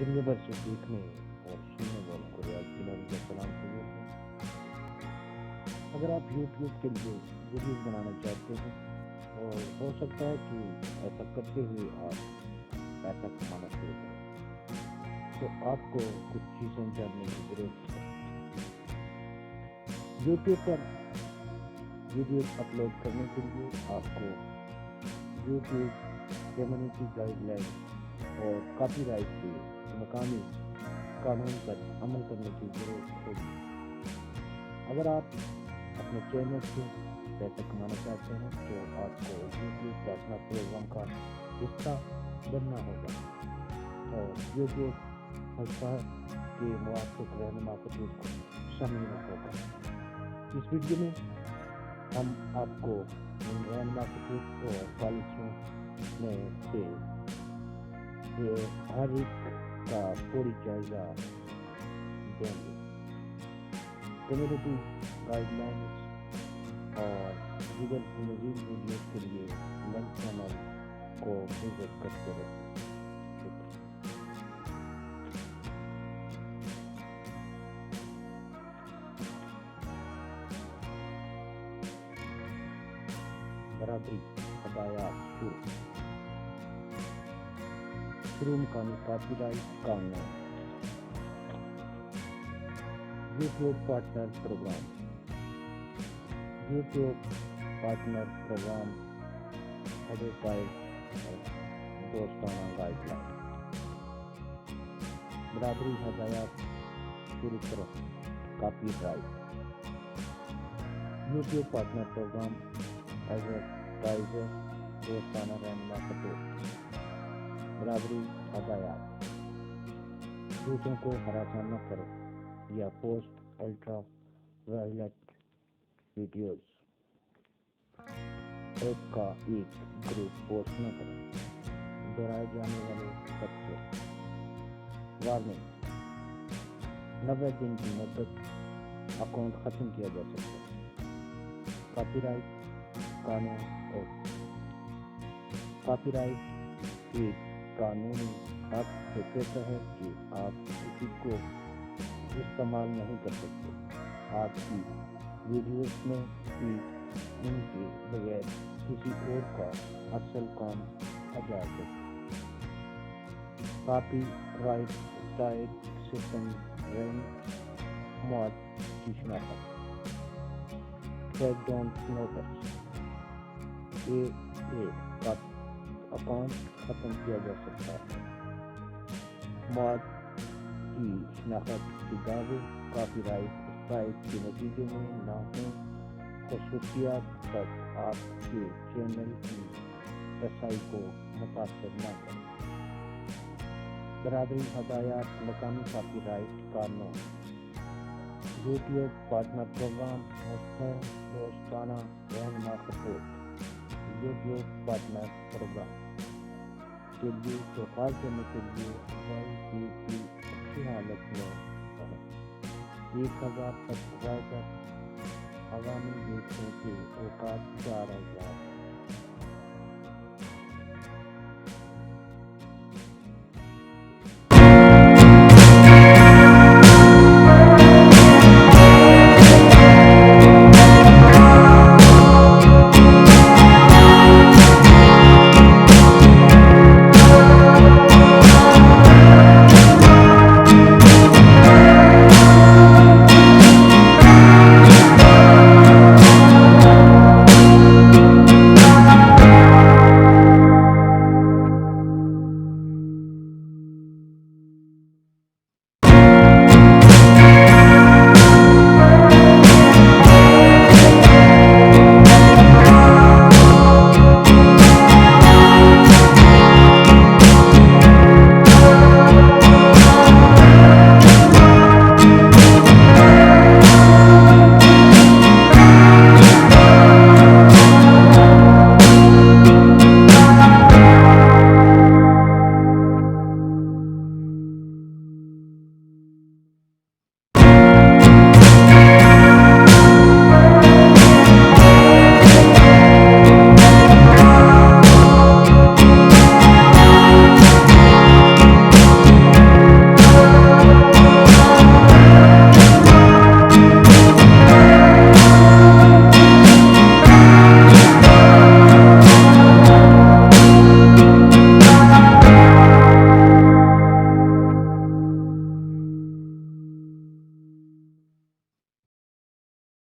دنیا بھر سے دیکھنے اور سننے والوں کو ریاض کلاری کا سلام قبول ہے۔ اگر آپ یوٹیوب کے لیے ویڈیوز بنانا چاہتے ہیں اور ہو سکتا ہے کہ ایسا کرتے ہوئے آپ پیسہ کمانا شروع کریں، تو آپ کو کچھ چیزیں جاننے کی ضرورت ہے۔ یوٹیوب پر ویڈیوز اپلوڈ کرنے کے لیے آپ کو یوٹیوب کمیونٹی گائیڈ لائن اور کاپی رائٹ کے مقامی قانون پر عمل کرنے کی ضرورت ہوگی۔ اگر آپ اپنے چینل سے پیسہ کمانا چاہتے ہیں تو آپ کو یوٹیوب پارٹنر پروگرام کا حصہ بننا ہوگا اور یوٹیوب ہر کے موافق رہنما خطوط کو سمجھنا ہوگا۔ اس ویڈیو میں ہم آپ کو ان رہنما خطوط اور پالیسیوں میں سے ہر ایک کا فوری جائزہ دیں گے۔ کمیونٹی گائیڈ لائنز اور دیگر مزید ویڈیوز کے لیے لنک چینل کو وزٹ کرتے رہیں۔ برابری ہدایات شروع مقامی کاپی رائٹ قانون۔ YouTube partner program. YouTube partner program advertise اور دوستانہ گائیڈ لائن۔ برابری ہدایات شروع کرو copyright. YouTube partner program advertiser دوستانہ رہنما خطوط۔ برابری ہدایات، دوسروں کو ہراساں نہ کرو یا پوسٹ الٹرا وائلٹ ویڈیوز۔ ایک کا ایک گروپ پوسٹ نہ کرو۔ دہرائے جانے والے خطرے۔ وارننگ، 90 دن کی مدت اکاؤنٹ ختم کیا جا سکتا ہے۔ کاپی رائٹ قانون ایکٹ۔ کاپی رائٹ ایک قانونی حق سے کہتا ہے کہ آپ کسی کو استعمال نہیں کر سکتے۔ آپ کی ویڈیوز میں بھی ان کے بغیر کسی اور کا اصل کام اجازت ہے۔ Copy right style system rank مواد کی شناخت۔ ٹیک ڈاؤن نوٹس، کا اکاؤنٹ ختم کیا جا سکتا ہے۔ مواد کی شناخت کے دعوے کاپی رائٹ اسٹرائک کے نتیجے میں نہ ہوں۔ خصوصیات تک آپ کے چینل کی رسائی کو متاثر نہ کریں۔ برابری ہدایات مقامی کاپی رائٹ قانون۔ یوٹیوب پارٹنر پروگرام مستقل دوستانہ رہنما خطوط۔ یوٹیوب پارٹنر پروگرام کے لیے درخواست دینے کے لیے YPP اچھی حالت میں ہے۔ 1000 سبسکرائبر، عوامی دیکھنے کے اوقات 4000۔